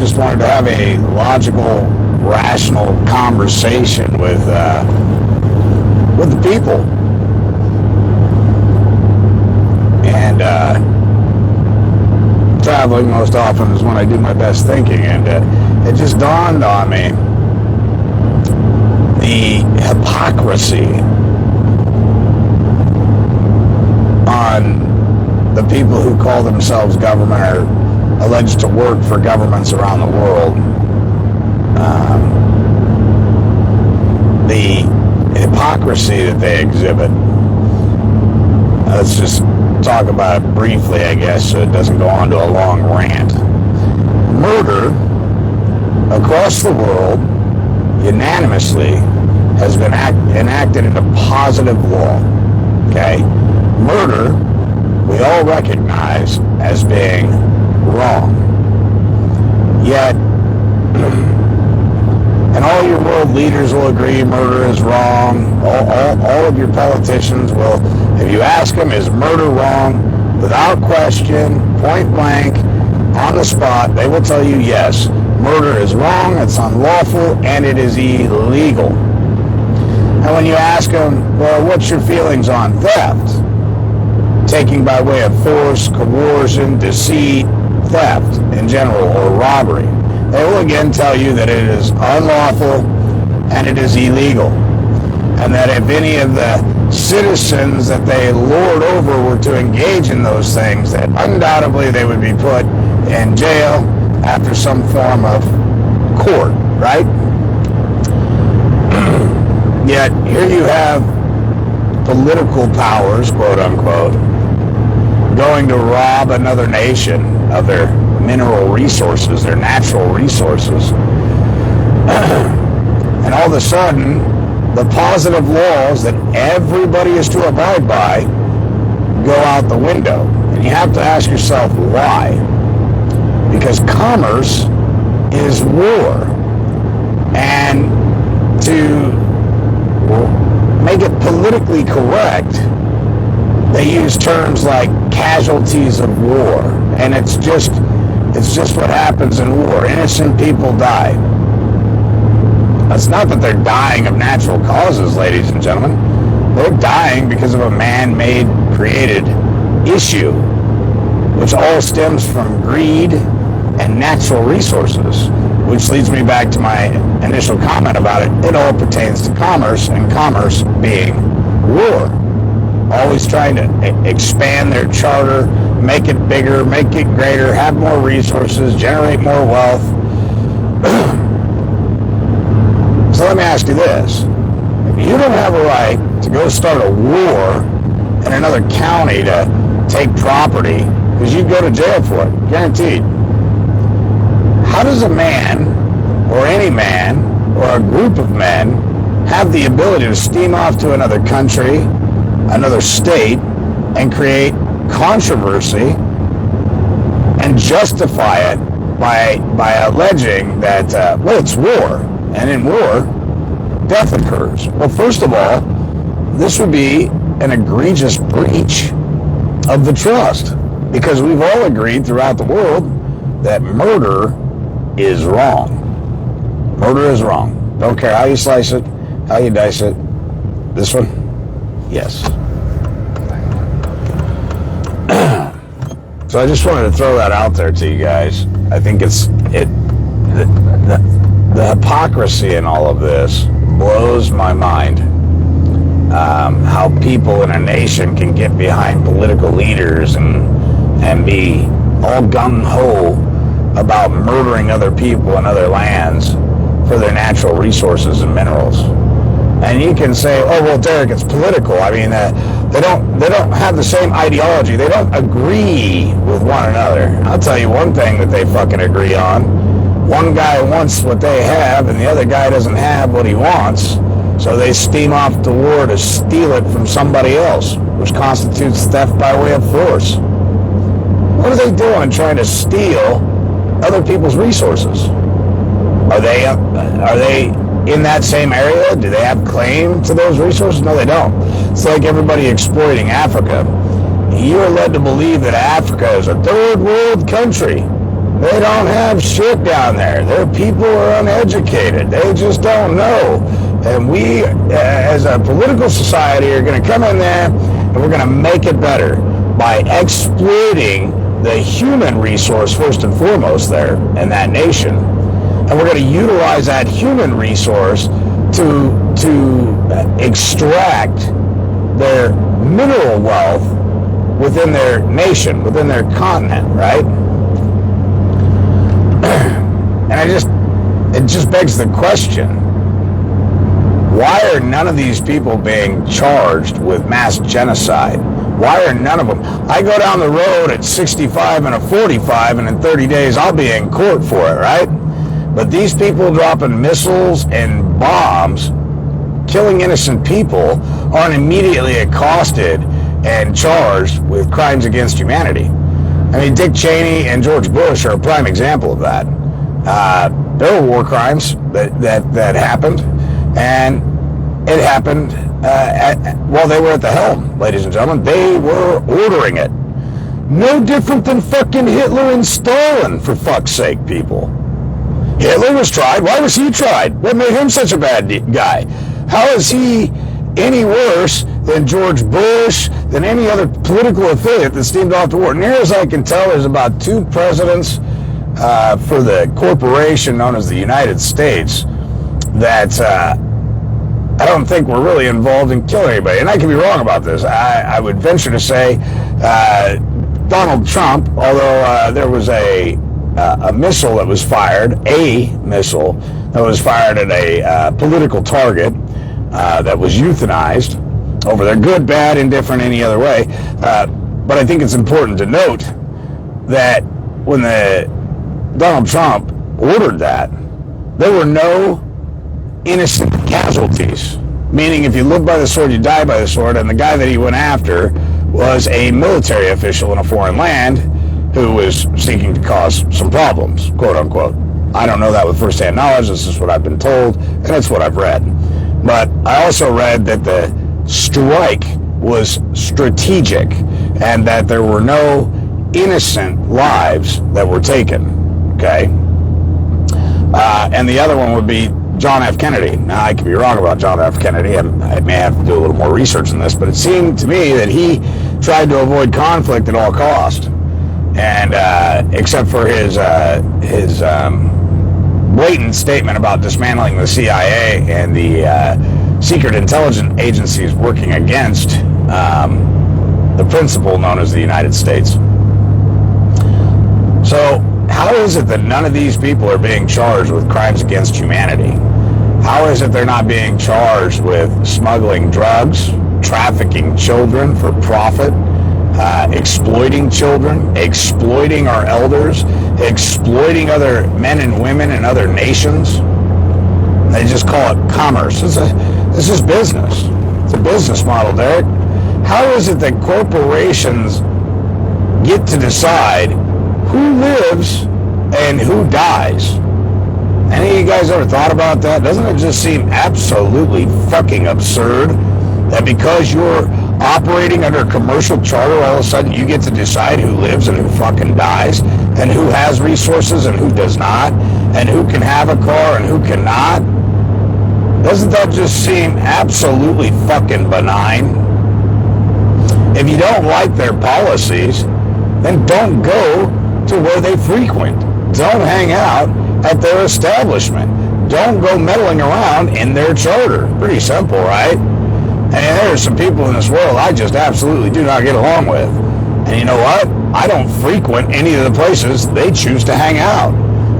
just wanted to have a logical, rational conversation with the people. And traveling most often is when I do my best thinking, and it just dawned on me the hypocrisy on the people who call themselves government or alleged to work for governments around the world. The hypocrisy that they exhibit. Let's just talk about it briefly, I guess, so it doesn't go on to a long rant. Murder across the world unanimously has been enacted into positive law. Okay? Murder, we all recognize as being wrong. Yet, and all your world leaders will agree murder is wrong. All of your politicians will, if you ask them, is murder wrong? Without question, point blank, on the spot, they will tell you yes, murder is wrong, it's unlawful, and it is illegal. And when you ask them, well, what's your feelings on theft? Taking by way of force, coercion, deceit, theft in general, or robbery. They will again tell you that it is unlawful and it is illegal. And that if any of the citizens that they lord over were to engage in those things, that undoubtedly they would be put in jail after some form of court, right? Yet here you have political powers, quote unquote, going to rob another nation of their mineral resources, their natural resources. And all of a sudden, the positive laws that everybody is to abide by go out the window. And you have to ask yourself why. Because commerce is war. And to make it politically correct, they use terms like casualties of war. And it's just what happens in war. Innocent people die. It's not that they're dying of natural causes, ladies and gentlemen. They're dying because of a man-made, created issue, which all stems from greed and natural resources, which leads me back to my initial comment about it. It all pertains to commerce, and commerce being war. Always trying to expand their charter, make it bigger, make it greater, have more resources, generate more wealth. So let me ask you this. If you don't have a right to go start a war in another county to take property, because you'd go to jail for it, guaranteed. How does a man, or any man, or a group of men, have the ability to steam off to another country, another state, and create controversy and justify it by alleging that, well, it's war, and in war, death occurs? Well, first of all, this would be an egregious breach of the trust, because we've all agreed throughout the world that murder is wrong. Murder is wrong. Don't care how you slice it, how you dice it. This one? Yes. So I just wanted to throw that out there to you guys. I think the hypocrisy in all of this blows my mind. How people in a nation can get behind political leaders and be all gung-ho about murdering other people and other lands for their natural resources and minerals. And you can say, oh, well, Derek, it's political. I mean, they don't have the same ideology. They don't agree with one another. I'll tell you one thing that they fucking agree on. One guy wants what they have, and the other guy doesn't have what he wants. So they steam off to war to steal it from somebody else, which constitutes theft by way of force. What are they doing trying to steal other people's resources? Are they in that same area? Do they have claim to those resources? No, they don't. It's like everybody exploiting Africa. You are led to believe that Africa is a third world country. They don't have shit down there. Their people are uneducated. They just don't know. And we, as a political society, are going to come in there and we're going to make it better by exploiting the human resource first and foremost there in that nation. And we're going to utilize that human resource to extract their mineral wealth within their nation, within their continent, right? And it just begs the question, why are none of these people being charged with mass genocide? Why are none of them? I go down the road at 65 and a 45, and in 30 days I'll be in court for it, right? But these people dropping missiles and bombs, killing innocent people, aren't immediately accosted and charged with crimes against humanity. I mean, Dick Cheney and George Bush are a prime example of that. There were war crimes that happened, and it happened while they were at the helm, ladies and gentlemen. They were ordering it. No different than fucking Hitler and Stalin, for fuck's sake, people. Hitler was tried. Why was he tried? What made him such a bad guy? How is he any worse than George Bush, than any other political affiliate that steamed off to war? Near as I can tell, there's about 2 presidents for the corporation known as the United States that I don't think were really involved in killing anybody. And I could be wrong about this. I would venture to say Donald Trump, although there was a missile that was fired, a missile that was fired at a political target that was euthanized over there, good, bad, indifferent, any other way. But I think it's important to note that when Donald Trump ordered that, there were no innocent casualties. Meaning, if you live by the sword, you die by the sword. And the guy that he went after was a military official in a foreign land who was seeking to cause some problems, quote unquote. I don't know that with firsthand knowledge. This is what I've been told, and it's what I've read. But I also read that the strike was strategic and that there were no innocent lives that were taken. Okay? And the other one would be John F. Kennedy. Now, I could be wrong about John F. Kennedy. I may have to do a little more research on this, but it seemed to me that he tried to avoid conflict at all cost. And except for his blatant statement about dismantling the CIA and the secret intelligence agencies working against the principle known as the United States. So how is it that none of these people are being charged with crimes against humanity? How is it they're not being charged with smuggling drugs, trafficking children for profit, exploiting children, exploiting our elders, exploiting other men and women in other nations? They just call it commerce. This is business. It's a business model, Derek. How is it that corporations get to decide who lives and who dies? Any of you guys ever thought about that? Doesn't it just seem absolutely fucking absurd that because you're operating under a commercial charter, all of a sudden you get to decide who lives and who fucking dies, and who has resources and who does not, and who can have a car and who cannot? Doesn't that just seem absolutely fucking benign? If you don't like their policies, then don't go to where they frequent. Don't hang out at their establishment. Don't go meddling around in their charter. Pretty simple, right? And there are some people in this world I just absolutely do not get along with. And you know what? I don't frequent any of the places they choose to hang out.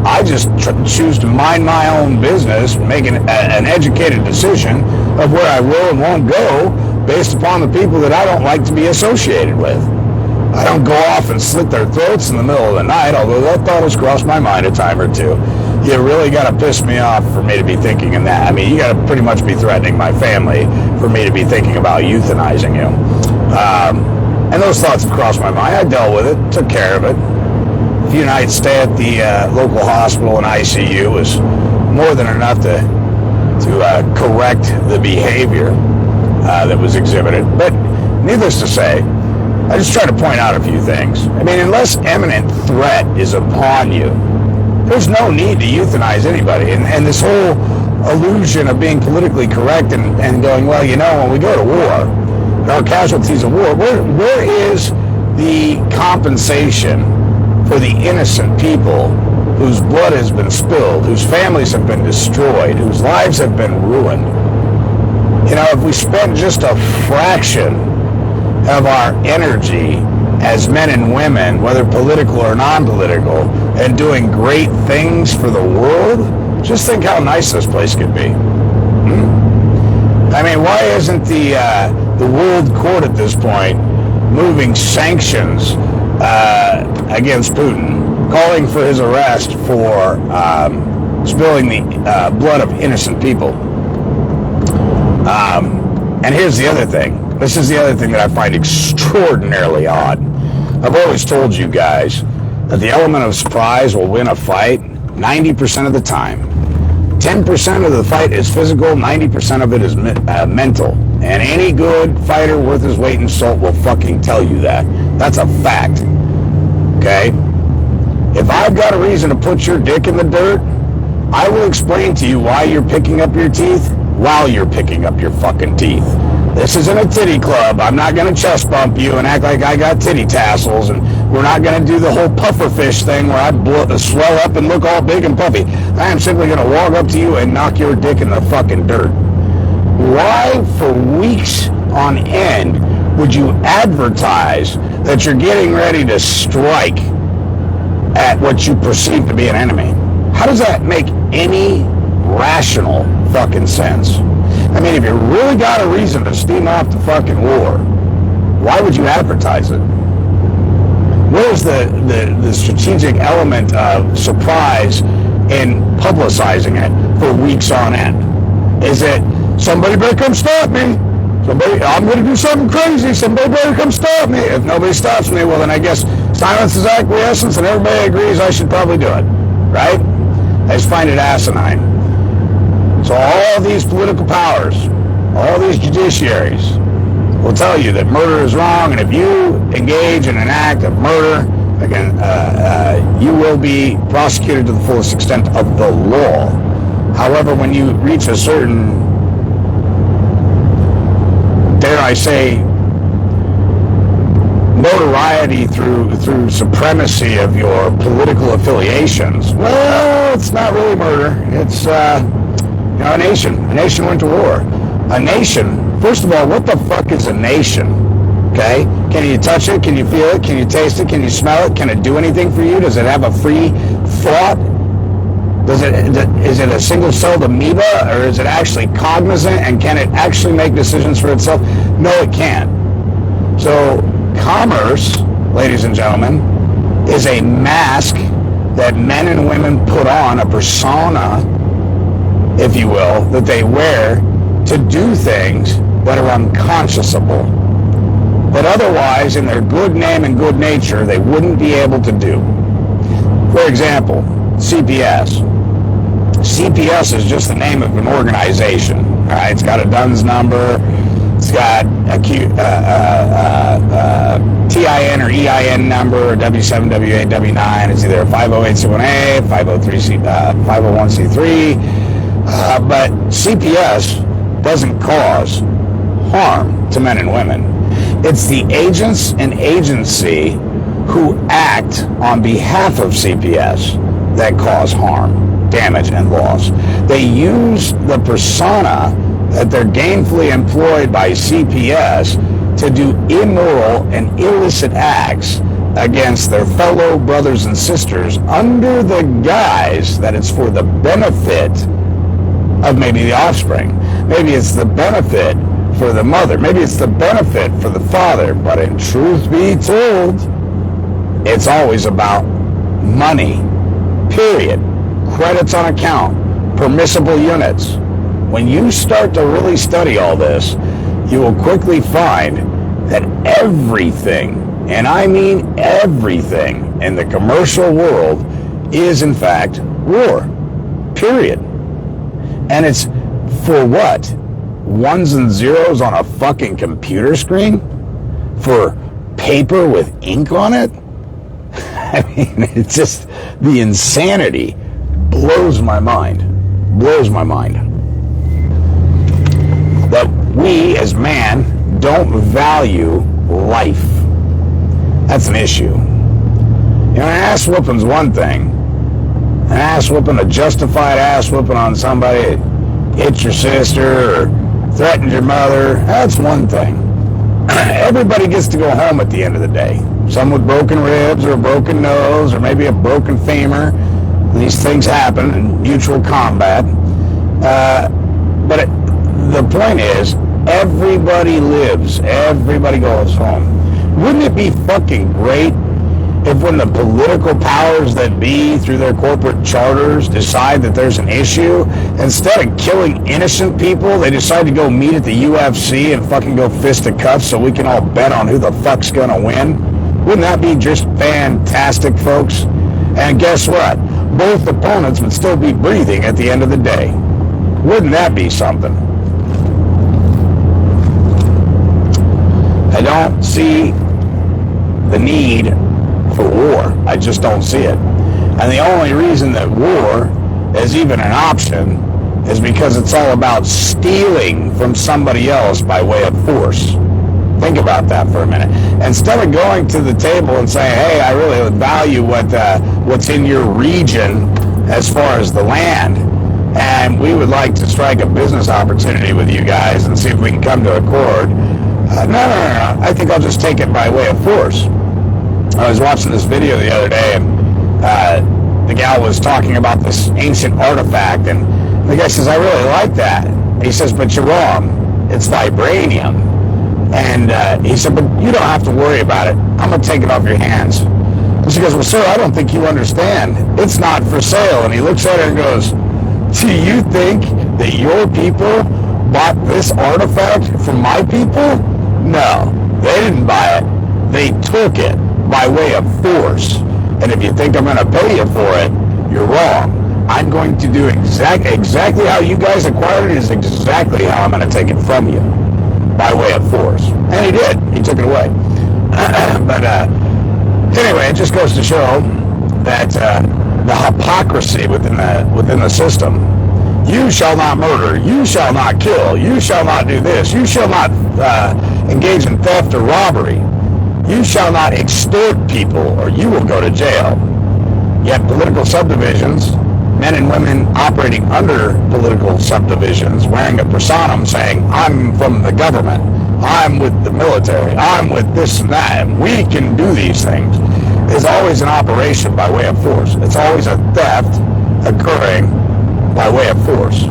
I just choose to mind my own business, make an educated decision of where I will and won't go based upon the people that I don't like to be associated with. I don't go off and slit their throats in the middle of the night, although that thought has crossed my mind a time or two. You really got to piss me off for me to be thinking in that. I mean, you got to pretty much be threatening my family for me to be thinking about euthanizing you. And those thoughts have crossed my mind. I dealt with it, took care of it. A few nights stay at the local hospital and ICU was more than enough to correct the behavior that was exhibited. But needless to say, I just try to point out a few things. I mean, unless imminent threat is upon you, there's no need to euthanize anybody. And this whole illusion of being politically correct and going, well, you know, when we go to war, our casualties of war, where is the compensation for the innocent people whose blood has been spilled, whose families have been destroyed, whose lives have been ruined? You know, if we spent just a fraction of our energy as men and women, whether political or non-political, and doing great things for the world, just think how nice this place could be. I mean, why isn't the world court at this point moving sanctions against Putin, calling for his arrest for spilling the blood of innocent people? And here's the other thing. This is the other thing that I find extraordinarily odd. I've always told you guys that the element of surprise will win a fight 90% of the time. 10% of the fight is physical, 90% of it is mental. And any good fighter worth his weight in salt will fucking tell you that. That's a fact. Okay? If I've got a reason to put your dick in the dirt, I will explain to you why you're picking up your teeth while you're picking up your fucking teeth. This isn't a titty club. I'm not going to chest bump you and act like I got titty tassels, and we're not going to do the whole puffer fish thing where I swell up and look all big and puffy. I am simply going to walk up to you and knock your dick in the fucking dirt. Why, for weeks on end, would you advertise that you're getting ready to strike at what you perceive to be an enemy? How does that make any rational fucking sense? I mean, if you really got a reason to steam off the fucking war, why would you advertise it? Where's the strategic element of surprise in publicizing it for weeks on end? Is it, somebody better come stop me? I'm going to do something crazy. Somebody better come stop me. If nobody stops me, well, then I guess silence is acquiescence and everybody agrees I should probably do it. Right? I just find it asinine. So all these political powers, all these judiciaries will tell you that murder is wrong, and if you engage in an act of murder, again, you will be prosecuted to the fullest extent of the law. However, when you reach a certain, dare I say, notoriety through supremacy of your political affiliations, well, it's not really murder. It's a nation. A nation went to war. A nation, first of all, what the fuck is a nation? Okay? Can you touch it? Can you feel it? Can you taste it? Can you smell it? Can it do anything for you? Does it have a free thought? Is it a single-celled amoeba, or is it actually cognizant, and can it actually make decisions for itself? No, it can't. So commerce, ladies and gentlemen, is a mask that men and women put on, a persona, if you will, that they wear to do things that are unconscionable, that otherwise, in their good name and good nature, they wouldn't be able to do. For example, CPS. CPS is just the name of an organization. All right, it's got a DUNS number, it's got a TIN or EIN number, W7, W8, W9. It's either a 508c1A, 501c3. But CPS doesn't cause harm to men and women. It's the agents and agency who act on behalf of CPS that cause harm, damage, and loss. They use the persona that they're gainfully employed by CPS to do immoral and illicit acts against their fellow brothers and sisters under the guise that it's for the benefit of maybe the offspring. Maybe it's the benefit for the mother. Maybe it's the benefit for the father. But in truth be told, it's always about money, period. Credits on account, permissible units. When you start to really study all this, you will quickly find that everything, and I mean everything, in the commercial world is in fact war, period. And it's for what? Ones and zeros on a fucking computer screen? For paper with ink on it? I mean, it's just, the insanity blows my mind. Blows my mind. That we as man don't value life. That's an issue. You know, an ass whooping's one thing. An ass whooping, a justified ass whooping on somebody that hit your sister or threatened your mother, that's one thing. Everybody gets to go home at the end of the day. Some with broken ribs or a broken nose or maybe a broken femur. These things happen in mutual combat. But the point is, everybody lives. Everybody goes home. Wouldn't it be fucking great if when the political powers that be, through their corporate charters, decide that there's an issue, instead of killing innocent people, they decide to go meet at the UFC and fucking go fisticuffs so we can all bet on who the fuck's gonna win? Wouldn't that be just fantastic, folks? And guess what? Both opponents would still be breathing at the end of the day. Wouldn't that be something? I don't see the need for war. I just don't see it. And the only reason that war is even an option is because it's all about stealing from somebody else by way of force. Think about that for a minute. Instead of going to the table and saying, hey, I really value what's in your region as far as the land, and we would like to strike a business opportunity with you guys and see if we can come to accord. No. I think I'll just take it by way of force. I was watching this video the other day, and the gal was talking about this ancient artifact, and the guy says, I really like that. He says, but you're wrong. It's vibranium. And he said, but you don't have to worry about it. I'm going to take it off your hands. And she goes, well, sir, I don't think you understand. It's not for sale. And he looks at her and goes, do you think that your people bought this artifact from my people? No, they didn't buy it. They took it by way of force. And if you think I'm going to pay you for it, you're wrong. I'm going to do exactly how you guys acquired it is exactly how I'm going to take it from you, by way of force. And he did. He took it away. But anyway, it just goes to show that the hypocrisy within the system. You shall not murder. You shall not kill. You shall not do this. You shall not engage in theft or robbery. You shall not extort people, or you will go to jail. Yet political subdivisions, men and women operating under political subdivisions, wearing a personam saying, I'm from the government, I'm with the military, I'm with this and that, and we can do these things, is always an operation by way of force. It's always a theft occurring by way of force.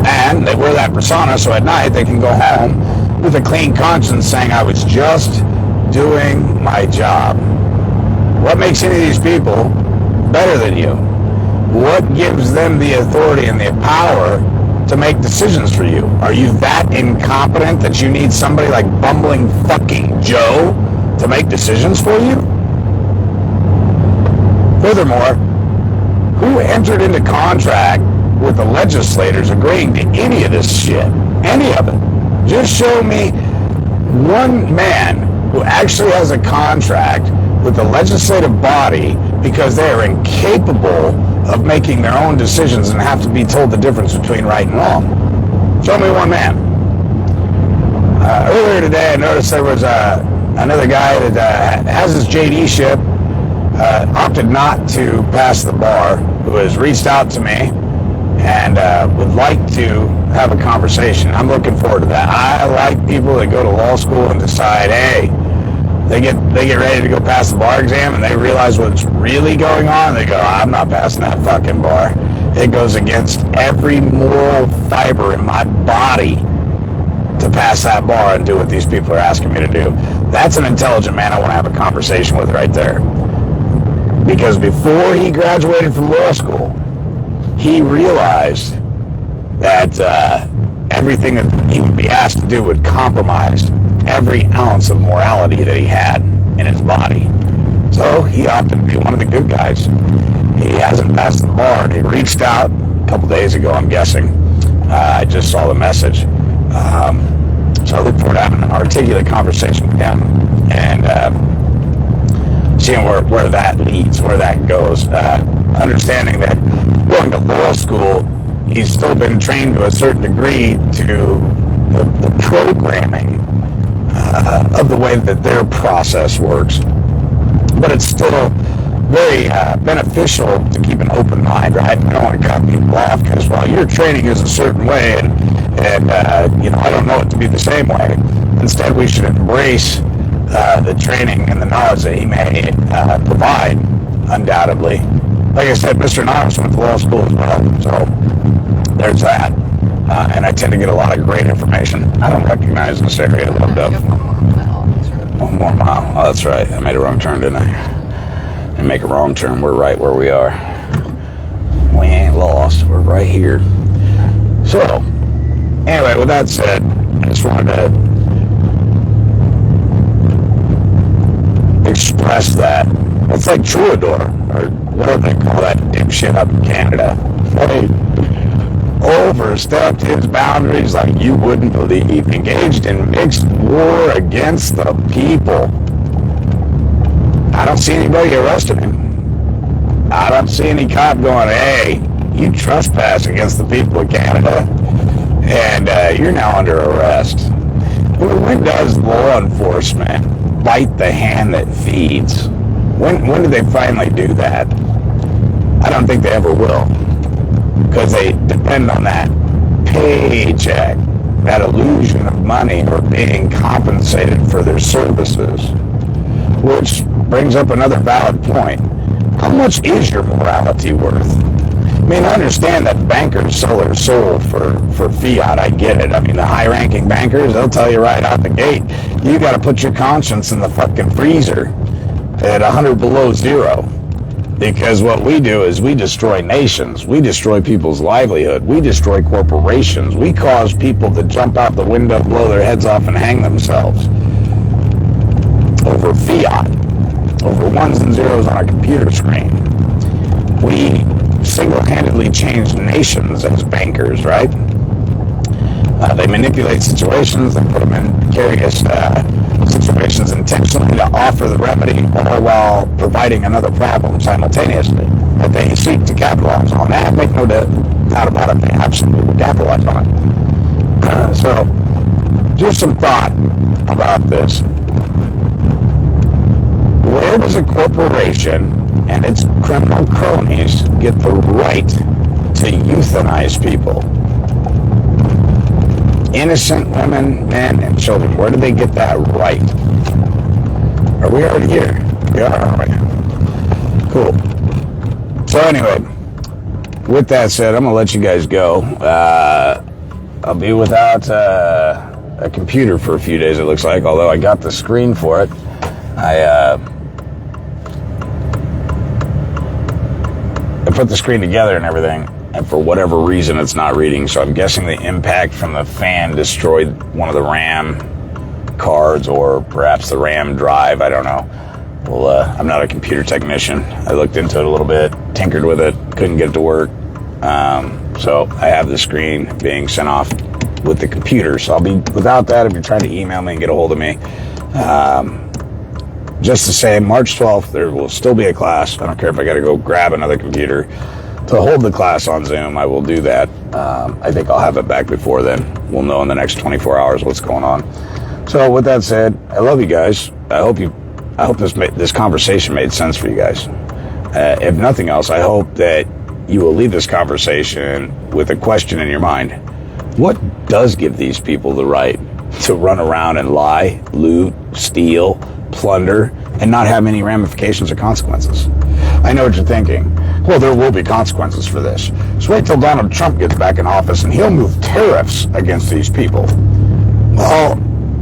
And they wear that persona so at night they can go home with a clean conscience saying, I was just doing my job. What makes any of these people better than you? What gives them the authority and the power to make decisions for you? Are you that incompetent that you need somebody like bumbling fucking Joe to make decisions for you? Furthermore, who entered into contract with the legislators agreeing to any of this shit? Any of it? Just show me one man who actually has a contract with the legislative body because they are incapable of making their own decisions and have to be told the difference between right and wrong. Show me one man. Earlier today, I noticed there was another guy that has his JD ship, opted not to pass the bar, who has reached out to me and would like to have a conversation. I'm looking forward to that. I like people that go to law school and decide, hey, they get ready to go pass the bar exam and they realize what's really going on. They go, I'm not passing that fucking bar. It goes against every moral fiber in my body to pass that bar and do what these people are asking me to do. That's an intelligent man I want to have a conversation with right there. Because before he graduated from law school, he realized that everything that he would be asked to do would compromise every ounce of morality that he had in his body. So he opted to be one of the good guys. He hasn't passed the bar. He reached out a couple days ago, I'm guessing. I just saw the message. So I look forward to having an articulate conversation with him. and seeing where that leads, where that goes. Understanding that going to law school, he's still been trained to a certain degree to the programming of the way that their process works. But it's still very beneficial to keep an open mind, right? I don't want to cut people off because, well, your training is a certain way, and I don't know it to be the same way. Instead, we should embrace the training and the knowledge that he may provide, undoubtedly. Like I said, Mr. Anonymous went to law school as well, so there's that. And I tend to get a lot of great information. I don't recognize this area, loved up. 1 more mile. Oh, that's right. I made a wrong turn, didn't I? And make a wrong turn. We're right where we are. We ain't lost. We're right here. So, anyway, with that said, I just wanted to express that. It's like Troubadour, or whatever they call that dipshit up in Canada. They overstepped his boundaries like you wouldn't believe. Engaged in mixed war against the people. I don't see anybody arresting him. I don't see any cop going, hey, you trespass against the people of Canada, and you're now under arrest. When does law enforcement bite the hand that feeds? When do they finally do that? I don't think they ever will, because they depend on that paycheck, that illusion of money or being compensated for their services. Which brings up another valid point. How much is your morality worth? I mean, I understand that bankers sell their soul for fiat. I get it. I mean, the high-ranking bankers, they'll tell you right out the gate, you got to put your conscience in the fucking freezer at 100 below zero. Because what we do is we destroy nations. We destroy people's livelihood. We destroy corporations. We cause people to jump out the window, blow their heads off, and hang themselves over fiat, over ones and zeros on a computer screen. We single-handedly change nations as bankers, right? They manipulate situations, they put them in precarious situations intentionally to offer the remedy, all while providing another problem simultaneously that they seek to capitalize on. That make no doubt about it, they absolutely capitalize on it. So, just some thought about this. Where does a corporation and its criminal cronies get the right to euthanize people? Innocent women, men, and children. Where do they get that right? Are we already here? We are, aren't we? Cool. So anyway, with that said, I'm going to let you guys go. I'll be without a computer for a few days, it looks like, although I got the screen for it. I put the screen together and everything, and for whatever reason it's not reading, so I'm guessing the impact from the fan destroyed one of the RAM cards, or perhaps the RAM drive, I don't know. Well, I'm not a computer technician. I looked into it a little bit, tinkered with it, couldn't get it to work. So I have the screen being sent off with the computer, so I'll be without that if you're trying to email me and get a hold of me. Just to say, March 12th, there will still be a class. I don't care if I got to go grab another computer to hold the class on Zoom. I will do that. I think I'll have it back before then. We'll know in the next 24 hours what's going on. So with that said, I love you guys. I hope this conversation made sense for you guys. If nothing else, I hope that you will leave this conversation with a question in your mind. What does give these people the right to run around and lie, loot, steal, plunder, and not have any ramifications or consequences? I know what you're thinking. Well, there will be consequences for this. Just wait till Donald Trump gets back in office and he'll move tariffs against these people. Well,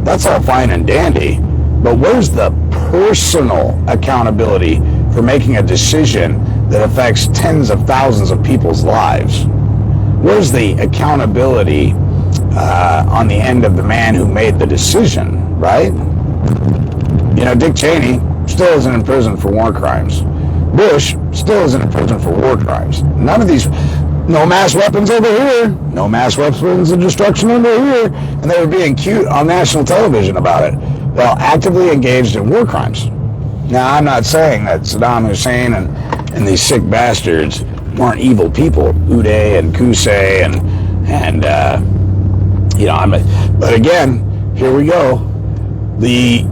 that's all fine and dandy, but where's the personal accountability for making a decision that affects tens of thousands of people's lives? Where's the accountability on the end of the man who made the decision, right? You know, Dick Cheney still isn't in prison for war crimes. Bush still isn't in prison for war crimes. None of these, no mass weapons over here, no mass weapons of destruction over here, and they were being cute on national television about it. Well, actively engaged in war crimes. Now, I'm not saying that Saddam Hussein and these sick bastards weren't evil people, Uday and Qusay but again, here we go. The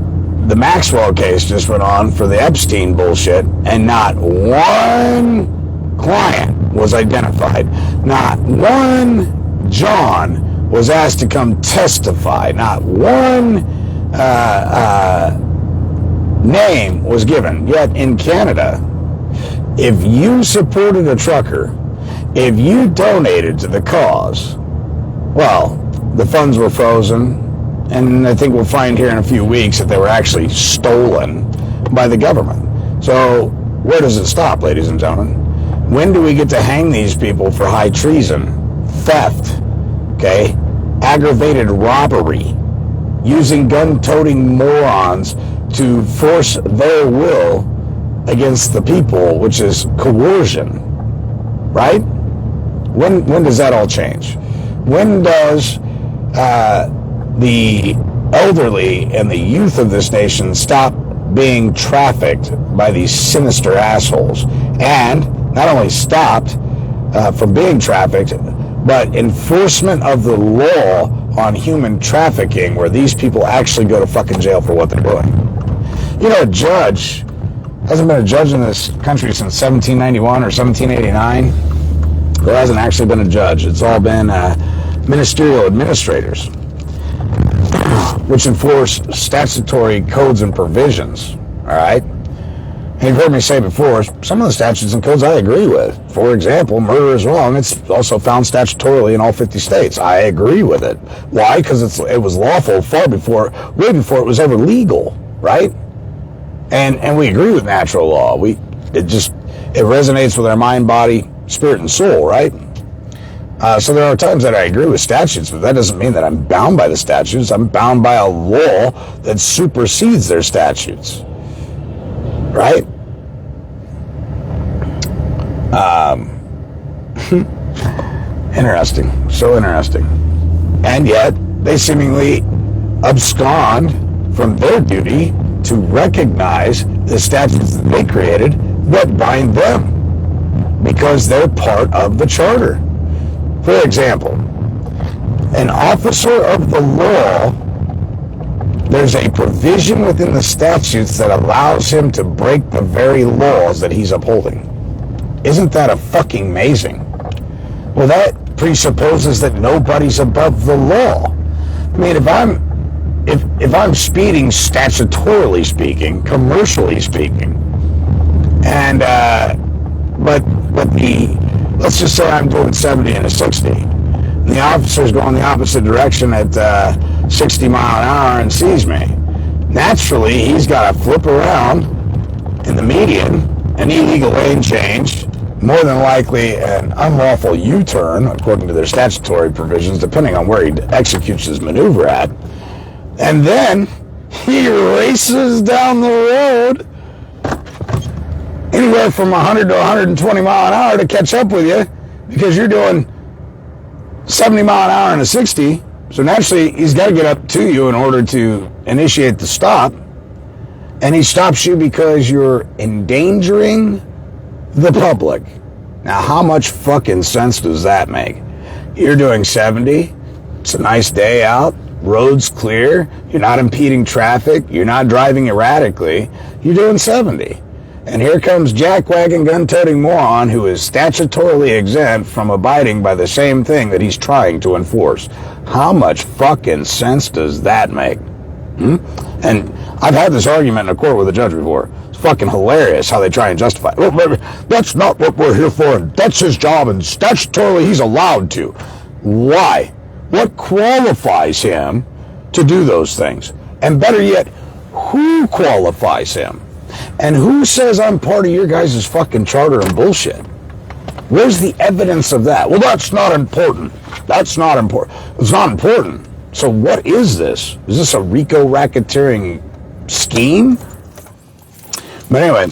Maxwell case just went on for the Epstein bullshit, and not one client was identified. Not one John was asked to come testify. Not one name was given. Yet in Canada, if you supported a trucker, if you donated to the cause, well, the funds were frozen, and I think we'll find here in a few weeks that they were actually stolen by the government. So where does it stop, ladies and gentlemen? When do we get to hang these people for high treason, theft, okay, aggravated robbery, using gun-toting morons to force their will against the people, which is coercion, right? When does that all change? When does the elderly and the youth of this nation stop being trafficked by these sinister assholes? And not only stopped from being trafficked, but enforcement of the law on human trafficking, where these people actually go to fucking jail for what they're doing. You know, a judge hasn't been a judge in this country since 1791 or 1789. There hasn't actually been a judge. It's all been ministerial administrators, which enforce statutory codes and provisions, all right? And you've heard me say before, some of the statutes and codes I agree with. For example, murder is wrong. It's also found statutorily in all 50 states. I agree with it. Why? Because it was lawful way before it was ever legal, right? And we agree with natural law. It resonates with our mind, body, spirit, and soul, right? So there are times that I agree with statutes, but that doesn't mean that I'm bound by the statutes. I'm bound by a law that supersedes their statutes, right? Interesting. So interesting. And yet, they seemingly abscond from their duty to recognize the statutes that they created that bind them, because they're part of the charter. For example, an officer of the law, there's a provision within the statutes that allows him to break the very laws that he's upholding. Isn't that a fucking amazing? Well, that presupposes that nobody's above the law. I mean, if I'm speeding statutorily speaking, commercially speaking, and let's just say I'm doing 70 and a 60, and the officer's going the opposite direction at 60 mile an hour and sees me. Naturally, he's got to flip around in the median, an illegal lane change, more than likely an unlawful U-turn, according to their statutory provisions, depending on where he executes his maneuver at. And then he races down the road anywhere from 100 to 120 mile an hour to catch up with you, because you're doing 70 mile an hour and a 60. So naturally, he's got to get up to you in order to initiate the stop. And he stops you because you're endangering the public. Now, how much fucking sense does that make? You're doing 70. It's a nice day out. Road's clear. You're not impeding traffic. You're not driving erratically. You're doing 70. And here comes jackwagon, gun-toting moron who is statutorily exempt from abiding by the same thing that he's trying to enforce. How much fucking sense does that make? And I've had this argument in a court with a judge before. It's fucking hilarious how they try and justify it. Well, that's not what we're here for, and that's his job, and statutorily he's allowed to. Why? What qualifies him to do those things? And better yet, who qualifies him? And who says I'm part of your guys' fucking charter and bullshit? Where's the evidence of that? Well, that's not important. That's not important. It's not important. So what is this? Is this a RICO racketeering scheme? But anyway,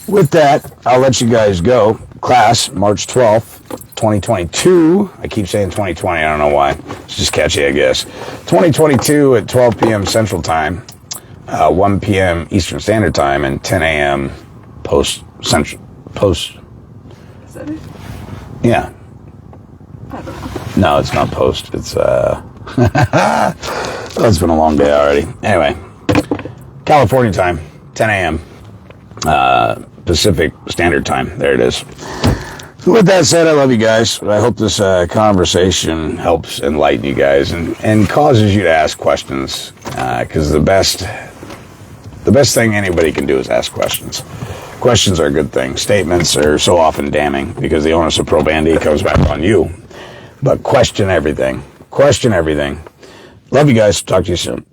with that, I'll let you guys go. Class, March 12th, 2022. I keep saying 2020. I don't know why. It's just catchy, I guess. 2022 at 12 p.m. Central Time. 1 p.m. Eastern Standard Time and 10 a.m. Post. Is that it? Yeah. I don't know. No, it's not post. It's it's been a long day already. Anyway, California time, 10 a.m. Pacific Standard Time. There it is. So with that said, I love you guys. I hope this conversation helps enlighten you guys and causes you to ask questions. Because the best thing anybody can do is ask questions. Questions are a good thing. Statements are so often damning because the onus of probandi comes back on you. But question everything. Question everything. Love you guys. Talk to you soon.